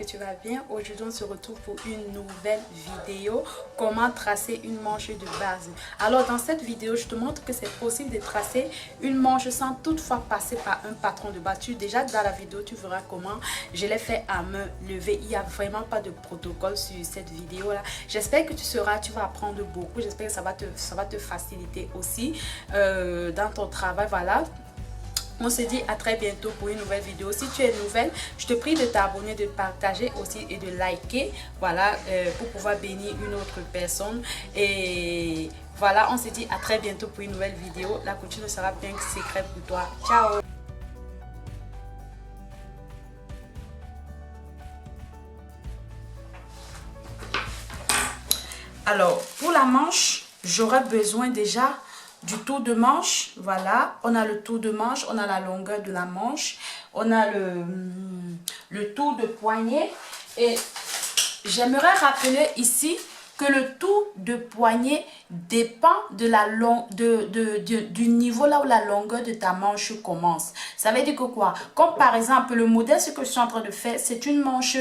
tu vas bien. Aujourd'hui on se retrouve pour une nouvelle vidéo, comment tracer une manche de base. Alors dans cette vidéo je te montre que c'est possible de tracer une manche sans toutefois passer par un patron de base. Déjà dans la vidéo tu verras comment je l'ai fait à main levée. Il n'y a vraiment pas de protocole sur cette vidéo là. J'espère que tu vas apprendre beaucoup. J'espère que ça va te faciliter aussi dans ton travail. Voilà. On se dit à très bientôt pour une nouvelle vidéo. Si tu es nouvelle, je te prie de t'abonner, de partager aussi et de liker. Voilà, pour pouvoir bénir une autre personne. Et voilà, on se dit à très bientôt pour une nouvelle vidéo. La couture ne sera bien que secret pour toi. Ciao! Alors, pour la manche, j'aurai besoin déjà du tour de manche. Voilà, on a le tour de manche, on a la longueur de la manche, on a le tour de poignet. Et j'aimerais rappeler ici que le tour de poignet dépend de du niveau là où la longueur de ta manche commence. Ça veut dire que quoi? Comme par exemple le modèle, ce que je suis en train de faire, c'est une manche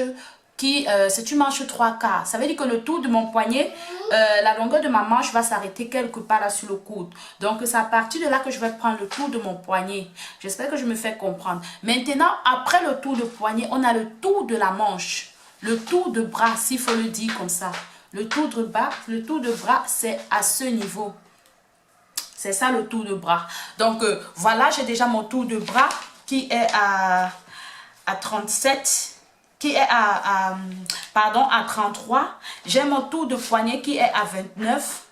c'est une manche 3/4. Ça veut dire que le tour de mon poignet, la longueur de ma manche va s'arrêter quelque part là sur le coude. Donc c'est à partir de là que je vais prendre le tour de mon poignet. J'espère que je me fais comprendre. Maintenant, après le tour de poignet, on a le tour de la manche. Le tour de bras, s'il faut le dire comme ça. Le tour de bras, c'est à ce niveau. C'est ça le tour de bras. Donc voilà, j'ai déjà mon tour de bras qui est à 37. Qui est à 33. J'ai mon tour de poignet qui est à 29.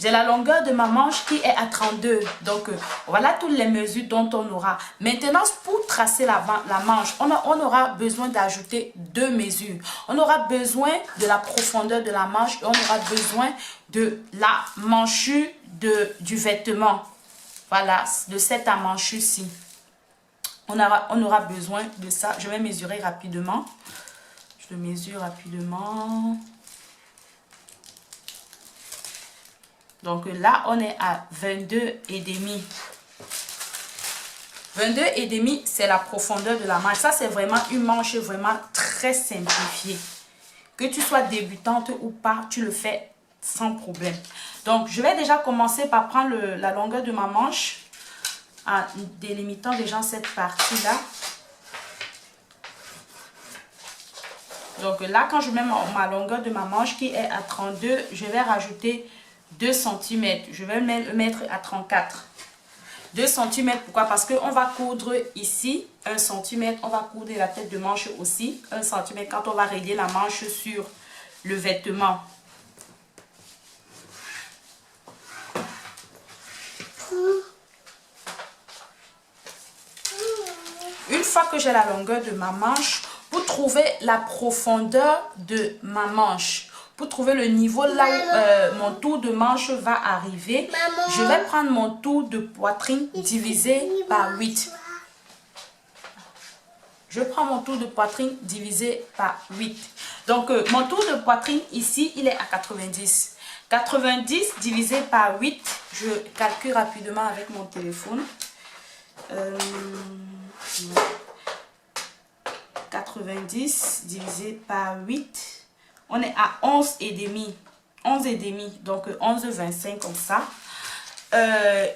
J'ai la longueur de ma manche qui est à 32. Donc, voilà toutes les mesures dont on aura. Maintenant, pour tracer la manche, on aura besoin d'ajouter deux mesures. On aura besoin de la profondeur de la manche et on aura besoin de la manchure du vêtement. Voilà, de cette manchure-ci. On aura besoin de ça. Je vais mesurer rapidement. Je mesure rapidement. Donc là, on est à 22,5. 22,5, c'est la profondeur de la manche. Ça, c'est vraiment une manche vraiment très simplifiée. Que tu sois débutante ou pas, tu le fais sans problème. Donc, je vais déjà commencer par prendre la longueur de ma manche en délimitant déjà cette partie-là. Donc là, quand je mets ma longueur de ma manche qui est à 32, je vais rajouter 2 cm. Je vais le mettre à 34. 2 cm, pourquoi? Parce qu'on va coudre ici 1 cm. On va coudre la tête de manche aussi 1 cm quand on va régler la manche sur le vêtement. Une fois que j'ai la longueur de ma manche, pour trouver la profondeur de ma manche, pour trouver le niveau là où mon tour de manche va arriver, je vais prendre mon tour de poitrine divisé par 8. Je prends mon tour de poitrine divisé par 8. Donc, mon tour de poitrine ici, il est à 90. 90 divisé par 8, je calcule rapidement avec mon téléphone. 90 divisé par 8, on est à 11,5. 11,5, donc 11,25 comme ça.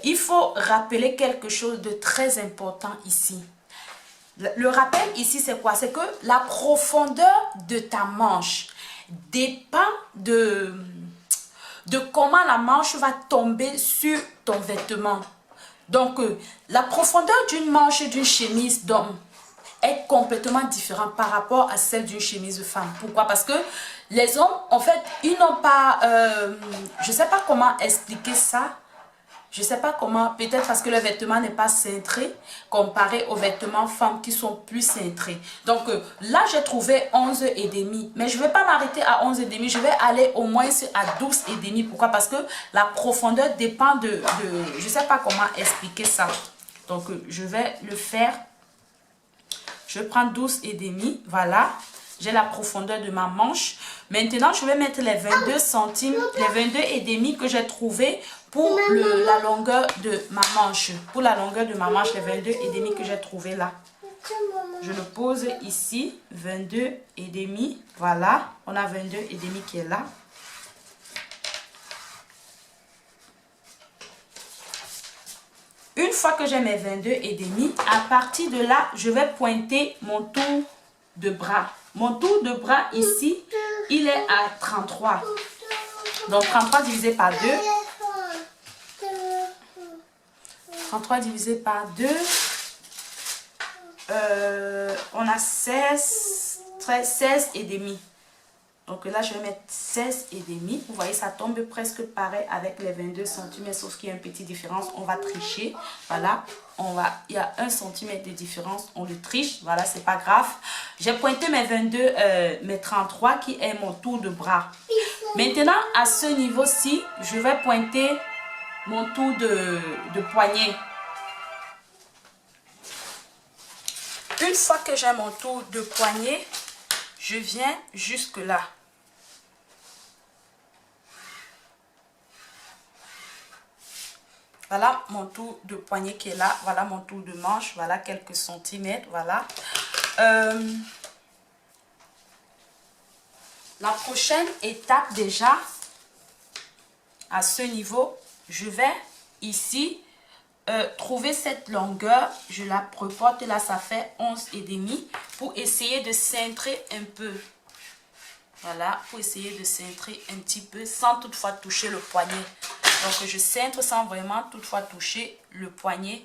Il faut rappeler quelque chose de très important ici. Le rappel ici, c'est quoi? C'est que la profondeur de ta manche dépend de comment la manche va tomber sur ton vêtement. Donc, la profondeur d'une manche d'une chemise d'homme est complètement différent par rapport à celle d'une chemise de femme. Pourquoi? Parce que les hommes, en fait, ils n'ont pas... je ne sais pas comment expliquer ça. Je ne sais pas comment. Peut-être parce que le vêtement n'est pas cintré comparé aux vêtements femmes qui sont plus cintrés. Donc là, j'ai trouvé 11,5. Mais je ne vais pas m'arrêter à 11,5. Je vais aller au moins à 12,5. Pourquoi? Parce que la profondeur dépend de je ne sais pas comment expliquer ça. Donc je vais le faire. Je prends 12,5, voilà. J'ai la profondeur de ma manche. Maintenant, je vais mettre les 22 centimes, les 22,5 que j'ai trouvé pour la longueur de ma manche. Pour la longueur de ma manche, les 22,5 que j'ai trouvé là. Je le pose ici, 22 et demi. Voilà, on a 22 et demi qui est là. Une fois que j'ai mes 22 et demi, à partir de là, je vais pointer mon tour de bras. Mon tour de bras ici, il est à 33. Donc 33 divisé par 2. 33 divisé par 2. On a 16, 13, 16 et demi. Donc là, je vais mettre 16 et demi. Vous voyez, ça tombe presque pareil avec les 22 cm, sauf qu'il y a une petite différence. On va tricher. Voilà, il y a 1 cm de différence. On le triche. Voilà, c'est pas grave. J'ai pointé mes 22, mes 33 qui est mon tour de bras. Maintenant, à ce niveau-ci, je vais pointer mon tour de poignet. Une fois que j'ai mon tour de poignet, je viens jusque là. Voilà mon tour de poignet qui est là. Voilà mon tour de manche. Voilà quelques centimètres. Voilà. La prochaine étape déjà, à ce niveau, je vais ici trouver cette longueur. Je la reporte là, ça fait 11 et demi pour essayer de cintrer un peu. Voilà, pour essayer de cintrer un petit peu sans toutefois toucher le poignet. Donc je cintre sans vraiment toutefois toucher le poignet.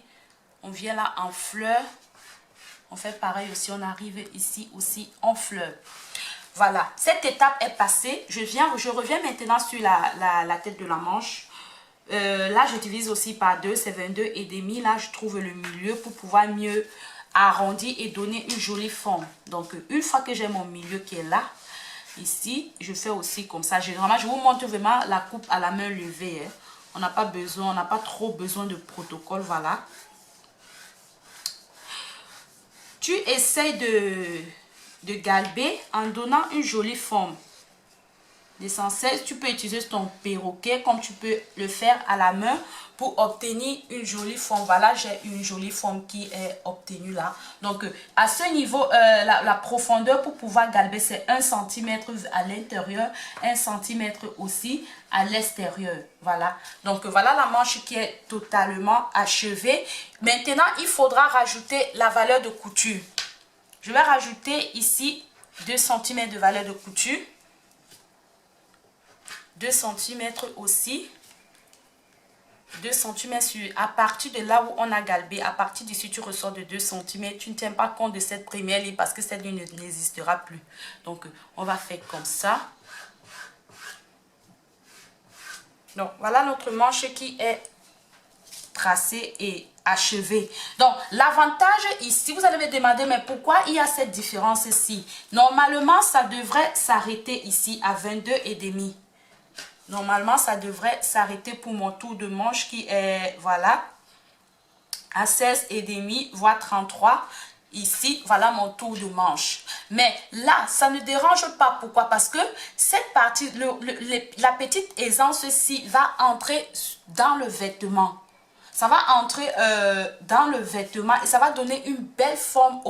On vient là en fleur. On fait pareil aussi, on arrive ici aussi en fleur. Voilà, cette étape est passée. Je reviens maintenant sur la tête de la manche. Là, je divise aussi par 2, c'est 22 et demi. Là, je trouve le milieu pour pouvoir mieux arrondir et donner une jolie forme. Donc, une fois que j'ai mon milieu qui est là, ici, je fais aussi comme ça. Généralement, je vous montre vraiment la coupe à la main levée. Hein. On n'a pas besoin, on n'a pas trop besoin de protocole, voilà. Tu essaies de galber en donnant une jolie forme. L'essentiel, tu peux utiliser ton perroquet comme tu peux le faire à la main pour obtenir une jolie forme. Voilà, j'ai une jolie forme qui est obtenue là. Donc, à ce niveau, la profondeur pour pouvoir galber, c'est 1 cm à l'intérieur, 1 cm aussi à l'extérieur. Voilà. Donc, voilà la manche qui est totalement achevée. Maintenant, il faudra rajouter la valeur de couture. Je vais rajouter ici 2 cm de valeur de couture. 2 cm aussi. 2 cm à partir de là où on a galbé. À partir d'ici, tu ressors de 2 cm. Tu ne tiens pas compte de cette première ligne parce que cette ligne n'existera plus. Donc, on va faire comme ça. Donc, voilà notre manche qui est tracée et achevée. Donc, l'avantage ici, vous allez me demander, mais pourquoi il y a cette différence ici? Normalement, ça devrait s'arrêter ici à 22 et demi. Normalement, ça devrait s'arrêter pour mon tour de manche qui est, voilà, à 16 et demi, voire 33. Ici, voilà mon tour de manche. Mais là, ça ne dérange pas. Pourquoi? Parce que cette partie, la petite aisance-ci va entrer dans le vêtement. Ça va entrer dans le vêtement et ça va donner une belle forme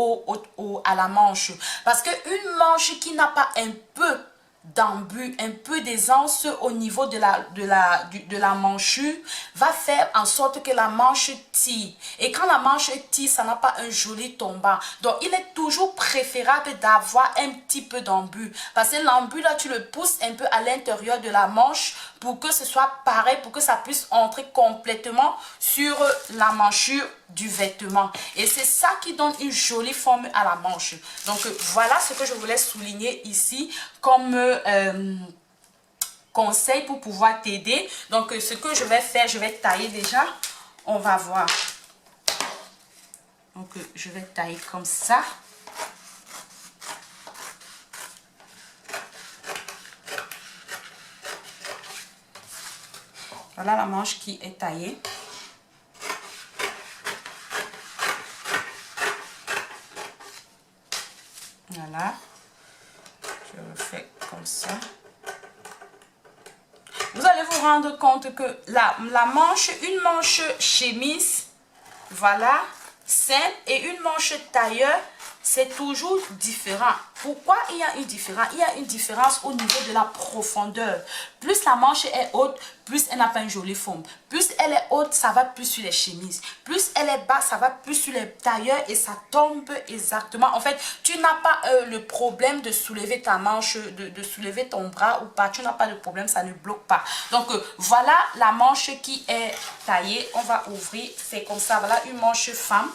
à la manche. Parce qu'une manche qui n'a pas un peu d'embu, un peu d'aisance au niveau de la manchure va faire en sorte que la manche tire. Et quand la manche tire, ça n'a pas un joli tombant. Donc, il est toujours préférable d'avoir un petit peu d'embu. Parce que l'embu, là, tu le pousses un peu à l'intérieur de la manche pour que ce soit pareil, pour que ça puisse entrer complètement sur la manchure du vêtement. Et c'est ça qui donne une jolie forme à la manche. Donc, voilà ce que je voulais souligner ici comme conseil pour pouvoir t'aider. Donc, ce que je vais faire, je vais tailler déjà. On va voir. Donc, je vais tailler comme ça. Voilà la manche qui est taillée. Voilà. Je refais comme ça. Vous allez vous rendre compte que la manche, une manche chemise, voilà, simple et une manche tailleur, c'est toujours différent. Pourquoi il y a une différence? Il y a une différence au niveau de la profondeur. Plus la manche est haute, plus elle n'a pas une jolie forme. Plus elle est haute, ça va plus sur les chemises. Plus elle est basse, ça va plus sur les tailleurs et ça tombe exactement. En fait, tu n'as pas le problème de soulever ta manche, de soulever ton bras ou pas. Tu n'as pas de problème, ça ne bloque pas. Donc, voilà la manche qui est taillée. On va ouvrir, c'est comme ça. Voilà une manche femme.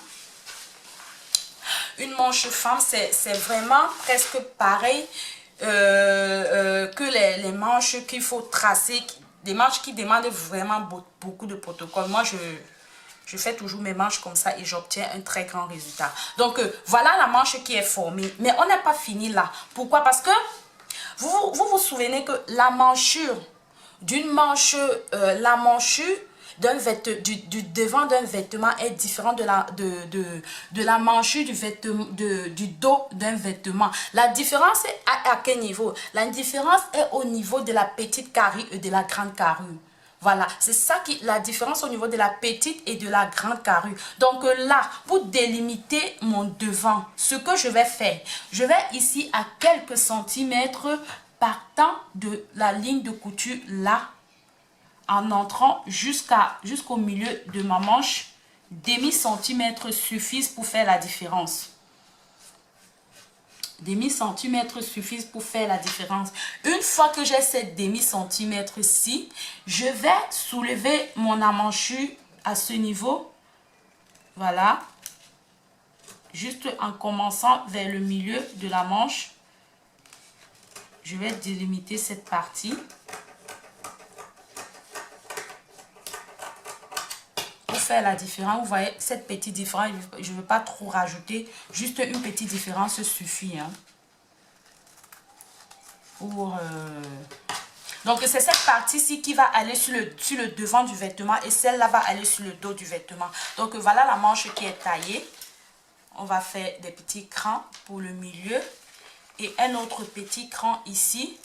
Une manche femme, c'est vraiment presque pareil que les manches qu'il faut tracer, des manches qui demandent vraiment beaucoup de protocole. Moi, je fais toujours mes manches comme ça et j'obtiens un très grand résultat. Donc, voilà la manche qui est formée. Mais on n'est pas fini là. Pourquoi? Parce que vous souvenez que la manchure d'une manche, la manchure du devant d'un vêtement est différent de la manchure du dos d'un vêtement. La différence est à quel niveau? La différence est au niveau de la petite carrure et de la grande carrure. Voilà, c'est ça qui la différence au niveau de la petite et de la grande carrure. Donc là, pour délimiter mon devant, ce que je vais faire, je vais ici à quelques centimètres partant de la ligne de couture là, en entrant jusqu'au milieu de ma manche, demi-centimètre suffisent pour faire la différence. Demi-centimètre suffisent pour faire la différence. Une fois que j'ai cette demi-centimètre-ci, je vais soulever mon emmanchure à ce niveau. Voilà. Juste en commençant vers le milieu de la manche, je vais délimiter cette partie. Faire la différence, vous voyez cette petite différence, je ne veux pas trop rajouter, juste une petite différence suffit hein, donc c'est cette partie-ci qui va aller sur le devant du vêtement et celle-là va aller sur le dos du vêtement. Donc voilà la manche qui est taillée. On va faire des petits crans pour le milieu et un autre petit cran ici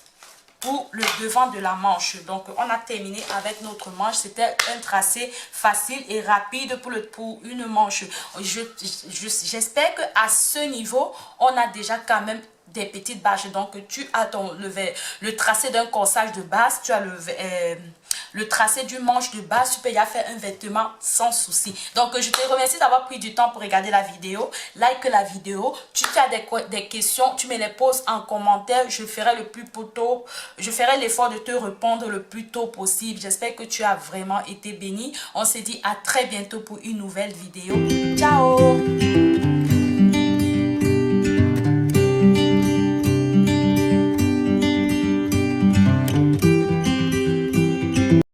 pour le devant de la manche. Donc on a terminé avec notre manche. C'était un tracé facile et rapide pour une manche. J'espère qu'à ce niveau on a déjà quand même des petites bâches. Donc tu as le tracé d'un corsage de base, tu as le tracé du manche de base, tu peux y faire un vêtement sans souci. Donc je te remercie d'avoir pris du temps pour regarder la vidéo. Like la vidéo. Si tu as des questions, tu me les poses en commentaire. Je ferai l'effort de te répondre le plus tôt possible. J'espère que tu as vraiment été béni. On se dit à très bientôt pour une nouvelle vidéo. Ciao!